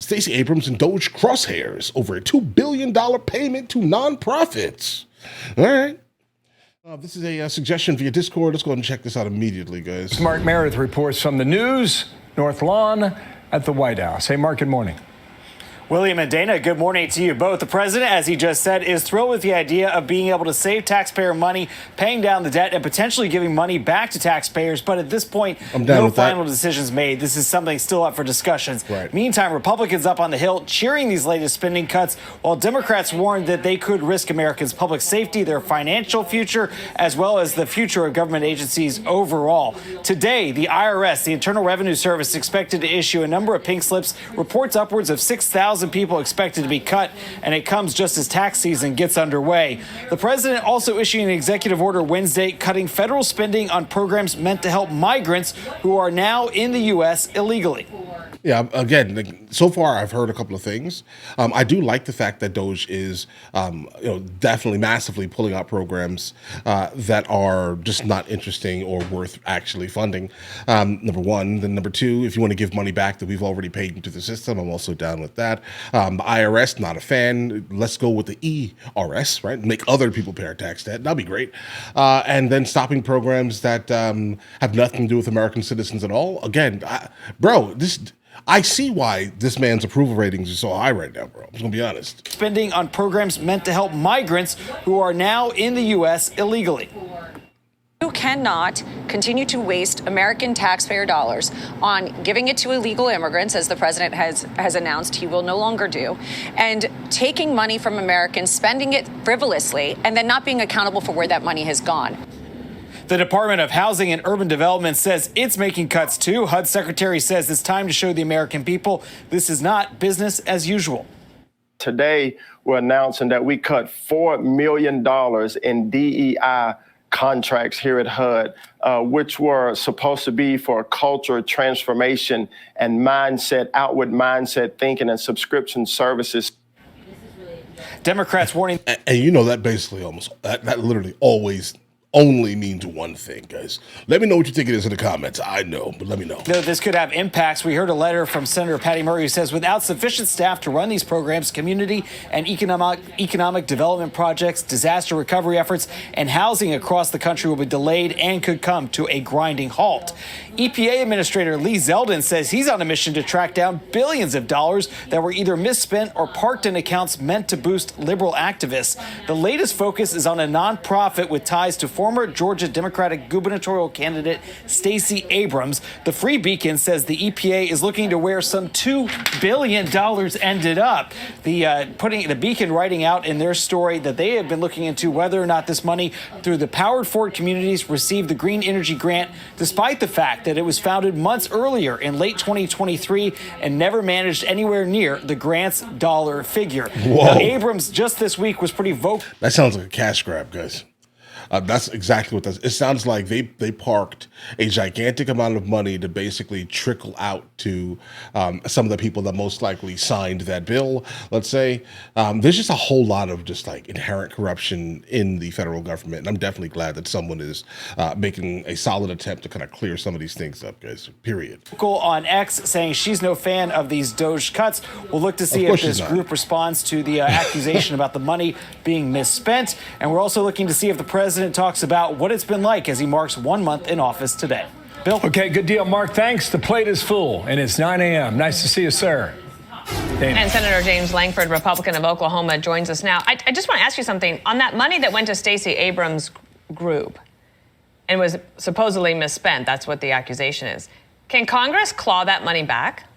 Stacey Abrams and DOGE crosshairs over a $2 billion payment to nonprofits. All right. This is a suggestion via Discord. Let's go ahead and check this out immediately, guys. Mark Meredith reports from the news, North Lawn at the White House. Hey, Mark, good morning. William and Dana, good morning to you both. The president, as he just said, is thrilled with the idea of being able to save taxpayer money, paying down the debt, and potentially giving money back to taxpayers. But at this point, no final decisions made. This is something still up for discussions. Right. Meantime, Republicans up on the Hill cheering these latest spending cuts, while Democrats warned that they could risk Americans' public safety, their financial future, as well as the future of government agencies overall. Today, the IRS, the Internal Revenue Service, expected to issue a number of pink slips, reports upwards of 6,000 people expected to be cut, and it comes just as tax season gets underway. The president also issued an executive order Wednesday cutting federal spending on programs meant to help migrants who are now in the U.S. illegally. Yeah, again, so far I've heard a couple of things. I do like the fact that DOGE is, definitely massively pulling out programs that are just not interesting or worth actually funding. Number one. Then number two, if you want to give money back that we've already paid into the system, I'm also down with that. The IRS, not a fan. Let's go with the ERS, right? Make other people pay our tax debt. That'd be great. And then stopping programs that have nothing to do with American citizens at all. Again, I see why this man's approval ratings are so high right now, bro. I'm just gonna be honest. Spending on programs meant to help migrants who are now in the U.S. illegally. You cannot continue to waste American taxpayer dollars on giving it to illegal immigrants, as the president has announced he will no longer do, and taking money from Americans, spending it frivolously, and then not being accountable for where that money has gone. The Department of Housing and Urban Development says it's making cuts too. HUD Secretary says it's time to show the American people this is not business as usual. Today, we're announcing that we cut $4 million in DEI contracts here at HUD, which were supposed to be for culture transformation and mindset, outward mindset thinking and subscription services. Democrats warning. And you know that basically that literally always only means one thing, guys. Let me know what you think it is in the comments. I know, but let me know. No, this could have impacts. We heard a letter from Senator Patty Murray who says without sufficient staff to run these programs, community and economic development projects, disaster recovery efforts, and housing across the country will be delayed and could come to a grinding halt. EPA Administrator Lee Zeldin says he's on a mission to track down billions of dollars that were either misspent or parked in accounts meant to boost liberal activists. The latest focus is on a nonprofit with ties to former Georgia Democratic gubernatorial candidate Stacey Abrams. The Free Beacon says the EPA is looking to where some $2 billion ended up. The Beacon writing out in their story that they have been looking into whether or not this money through the Powered Forward communities received the Green Energy Grant, despite the fact that it was founded months earlier in late 2023 and never managed anywhere near the grant's dollar figure. Now, Abrams just this week was pretty vocal. That sounds like a cash grab, guys. That's exactly what that is. It sounds like they parked a gigantic amount of money to basically trickle out to some of the people that most likely signed that bill, let's say. There's just a whole lot of just like inherent corruption in the federal government. And I'm definitely glad that someone is making a solid attempt to kind of clear some of these things up, guys, period. On X saying she's no fan of these DOGE cuts. We'll look to see if this group responds to the accusation about the money being misspent. And we're also looking to see if the president talks about what it's been like as he marks 1 month in office today. Bill? Okay, good deal, Mark. Thanks. The plate is full, and it's 9 a.m. Nice to see you, sir. Dana. And Senator James Langford, Republican of Oklahoma, joins us now. I just want to ask you something. On that money that went to Stacey Abrams' group and was supposedly misspent, that's what the accusation is, can Congress claw that money back?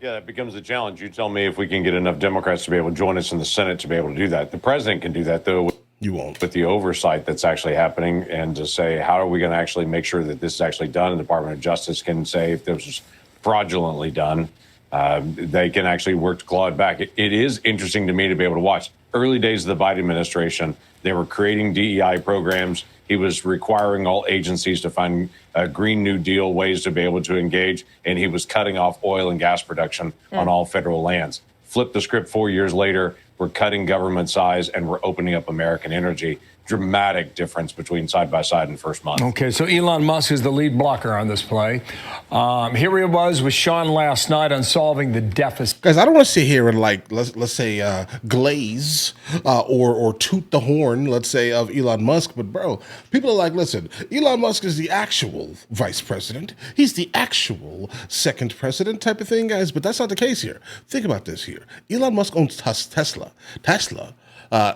Yeah, that becomes a challenge. You tell me if we can get enough Democrats to be able to join us in the Senate to be able to do that. The president can do that, though. You won't. With the oversight that's actually happening, and to say, how are we going to actually make sure that this is actually done? And the Department of Justice can say if this was fraudulently done, they can actually work to claw it back. It is interesting to me to be able to watch. Early days of the Biden administration, they were creating DEI programs. He was requiring all agencies to find Green New Deal ways to be able to engage, and he was cutting off oil and gas production on all federal lands. Flip the script 4 years later, we're cutting government size and we're opening up American energy. dramatic difference between side by side and first month. Okay, so Elon Musk is the lead blocker on this play. Here he was with Sean last night on solving the deficit. Guys, I don't want to sit here and like let's say glaze or toot the horn, let's say, of Elon Musk, but bro, people are like, listen, Elon Musk is the actual vice president. He's the actual second president type of thing, guys. But that's not the case here. Think about this here. Elon Musk owns Tesla. Tesla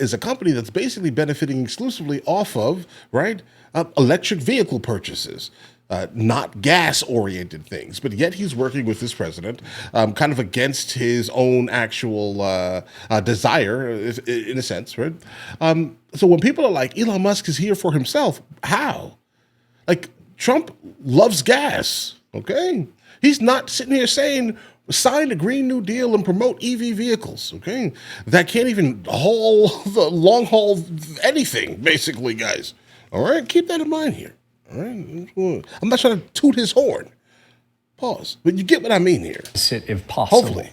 is a company that's basically benefiting exclusively off of, right, electric vehicle purchases. Not gas-oriented things, but yet he's working with this president, kind of against his own actual desire, in a sense, right? So when people are like, Elon Musk is here for himself, how? Like, Trump loves gas, okay? He's not sitting here saying, sign the Green New Deal and promote EV vehicles, okay? That can't even haul the long haul anything, basically, guys. All right, keep that in mind here. All right, I'm not trying to toot his horn. Pause, but you get what I mean here. If possible. Hopefully.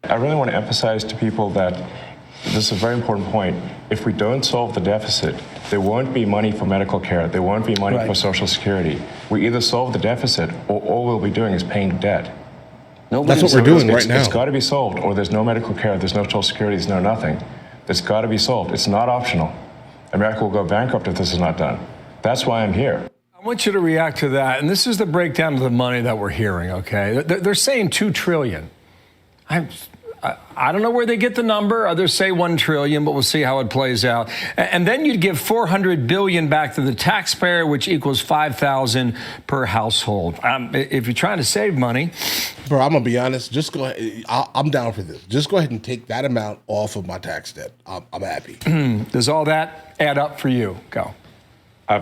I really want to emphasize to people that this is a very important point. If we don't solve the deficit, there won't be money for medical care. There won't be money for Social Security. We either solve the deficit, or all we'll be doing is paying debt. That's what we're doing right now. It's got to be solved, or there's no medical care, there's no Social Security, there's no nothing. It's got to be solved. It's not optional. America will go bankrupt if this is not done. That's why I'm here. I want you to react to that. And this is the breakdown of the money that we're hearing, okay? They're saying $2 trillion. I don't know where they get the number. Others say $1 trillion, but we'll see how it plays out. And then you'd give $400 billion back to the taxpayer, which equals $5,000 per household. If you're trying to save money, bro, I'm gonna be honest. Just go ahead. I'm down for this. Just go ahead and take that amount off of my tax debt. I'm happy. Does all that add up for you? Go.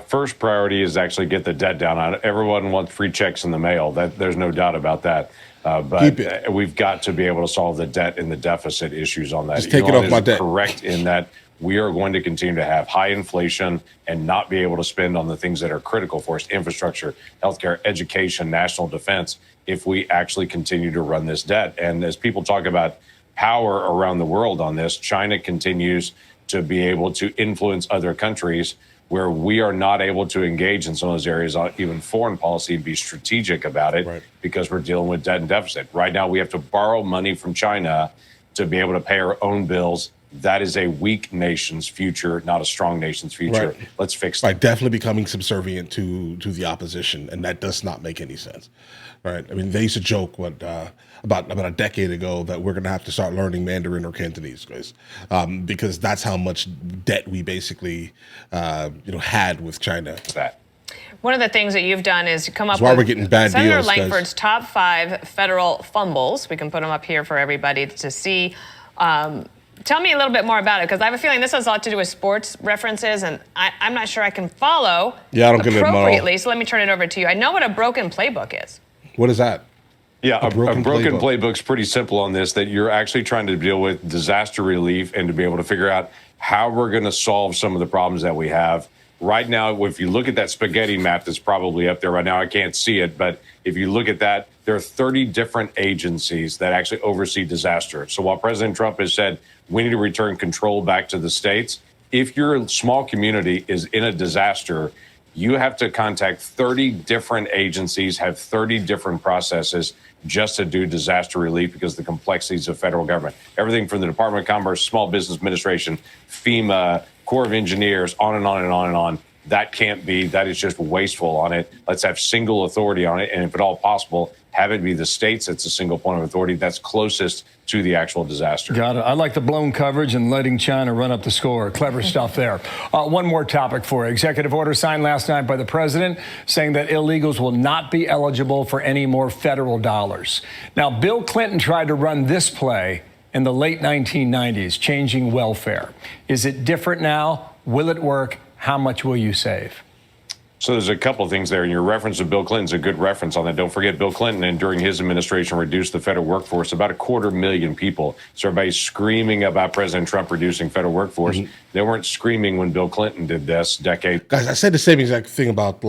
First priority is actually get the debt down. Everyone wants free checks in the mail. There's no doubt about that. But we've got to be able to solve the debt and the deficit issues on that. Just take it off my debt. Correct in that we are going to continue to have high inflation and not be able to spend on the things that are critical for us: infrastructure, healthcare, education, national defense, if we actually continue to run this debt. And as people talk about power around the world on this, China continues to be able to influence other countries where we are not able to engage in some of those areas, even foreign policy, and be strategic about it, because we're dealing with debt and deficit. Right now, we have to borrow money from China to be able to pay our own bills. That is a weak nation's future, not a strong nation's future. Let's fix that. By definitely becoming subservient to the opposition, and that does not make any sense. Right? I mean, they used to joke about a decade ago that we're going to have to start learning Mandarin or Cantonese, guys, because that's how much debt we basically had with China. One of the things that you've done is come up why with we're getting bad Senator deals, Langford's top 5 federal fumbles. We can put them up here for everybody to see. Tell me a little bit more about it, because I have a feeling this has a lot to do with sports references, and I'm not sure I can follow I don't get it appropriately. So let me turn it over to you. I know what a broken playbook is. What is that? Yeah, a broken playbook's pretty simple on this, that you're actually trying to deal with disaster relief and to be able to figure out how we're going to solve some of the problems that we have. Right now, if you look at that spaghetti map that's probably up there right now, I can't see it, but if you look at that, there are 30 different agencies that actually oversee disaster. So while President Trump has said we need to return control back to the states, if your small community is in a disaster, you have to contact 30 different agencies, have 30 different processes just to do disaster relief because of the complexities of federal government. Everything from the Department of Commerce, Small Business Administration, FEMA, Corps of Engineers, on and on and on and on. That can't be. That is just wasteful on it. Let's have single authority on it. And if at all possible, have it be the states that's a single point of authority that's closest to the actual disaster. Got it. I like the blown coverage and letting China run up the score. Clever stuff there. One more topic for you. Executive order signed last night by the president saying that illegals will not be eligible for any more federal dollars. Now, Bill Clinton tried to run this play in the late 1990s, changing welfare. Is it different now? Will it work? How much will you save? So there's a couple of things there. And your reference to Bill Clinton's a good reference on that. Don't forget, Bill Clinton, and during his administration, reduced the federal workforce about 250,000 people. So everybody's screaming about President Trump reducing federal workforce. They weren't screaming when Bill Clinton did this decade. Guys, I said the same exact thing about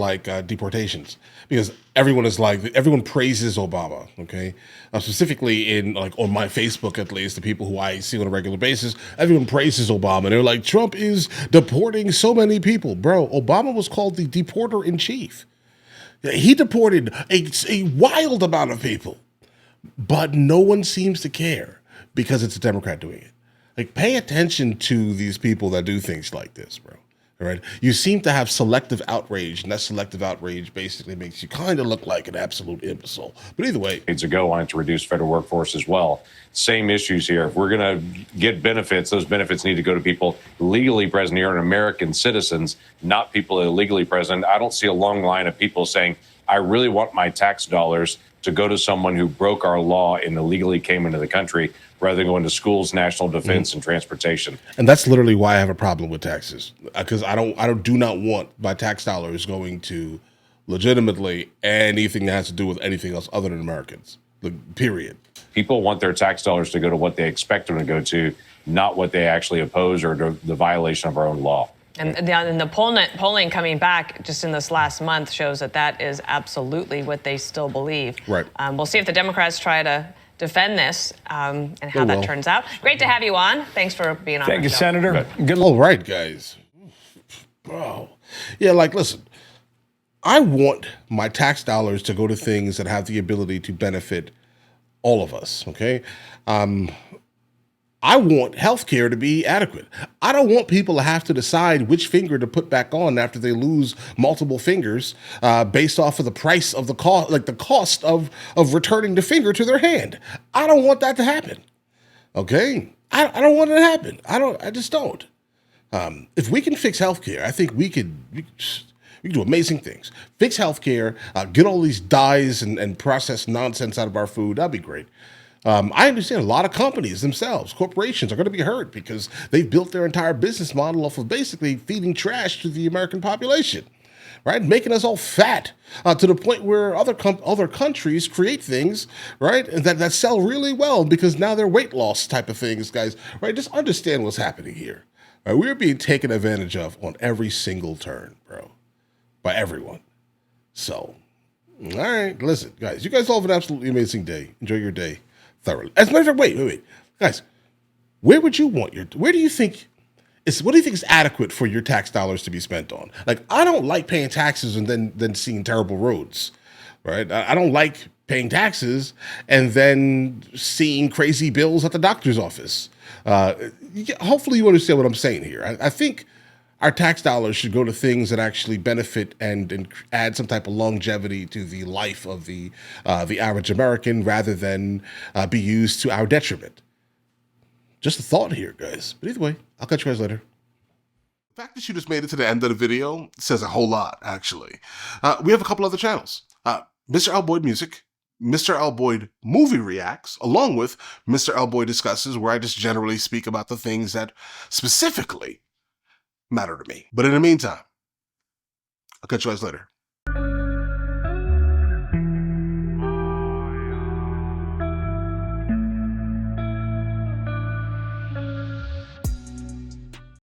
deportations. because everyone praises Obama. Okay, specifically in like on my Facebook, at least the people who I see on a regular basis, everyone praises Obama. They're like, Trump is deporting so many people, bro. Obama was called the deporter in chief. He deported a wild amount of people, but no one seems to care because it's a Democrat doing it. Like, pay attention to these people that do things like this, bro. All right. You seem to have selective outrage, and that selective outrage basically makes you kind of look like an absolute imbecile. But either way, decades ago wanted to reduce federal workforce as well. Same issues here. If we're going to get benefits, those benefits need to go to people legally present here and American citizens, not people illegally present. I don't see a long line of people saying, I really want my tax dollars to go to someone who broke our law and illegally came into the country, rather than going to schools, national defense, and transportation. And that's literally why I have a problem with taxes, because I do not want my tax dollars going to legitimately anything that has to do with anything else other than Americans. Period. People want their tax dollars to go to what they expect them to go to, not what they actually oppose or the violation of our own law. And the polling coming back just in this last month shows that is absolutely what they still believe. Right. We'll see if the Democrats try to defend this and how that turns out. Great to have you on. Thanks for being on. Thank you, show. Senator. Good. All right, guys. Bro. Yeah, like, listen, I want my tax dollars to go to things that have the ability to benefit all of us, okay? I want healthcare to be adequate. I don't want people to have to decide which finger to put back on after they lose multiple fingers based off of the price of the cost, like the cost of returning the finger to their hand. I don't want that to happen. Okay? I don't want it to happen. I just don't. If we can fix healthcare, I think we can do amazing things. Fix healthcare, get all these dyes and processed nonsense out of our food. That'd be great. I understand a lot of companies themselves, corporations, are going to be hurt because they've built their entire business model off of basically feeding trash to the American population, right? Making us all fat to the point where other countries create things, right, that sell really well because now they're weight loss type of things, guys, right? Just understand what's happening here. Right? We're being taken advantage of on every single turn, bro, by everyone. So, all right, listen, guys, you guys all have an absolutely amazing day. Enjoy your day thoroughly. As a matter of fact, wait, guys, where do you think is adequate for your tax dollars to be spent on? Like, I don't like paying taxes and then seeing terrible roads, right? I don't like paying taxes and then seeing crazy bills at the doctor's office. Hopefully you understand what I'm saying here. I think our tax dollars should go to things that actually benefit and add some type of longevity to the life of the average American rather than be used to our detriment. Just a thought here, guys. But either way, I'll catch you guys later. The fact that you just made it to the end of the video says a whole lot, actually. We have a couple other channels. MrLboyd Music, MrLboyd Movie Reacts, along with MrLboyd Discusses, where I just generally speak about the things that specifically matter to me. But in the meantime, I'll catch you guys later.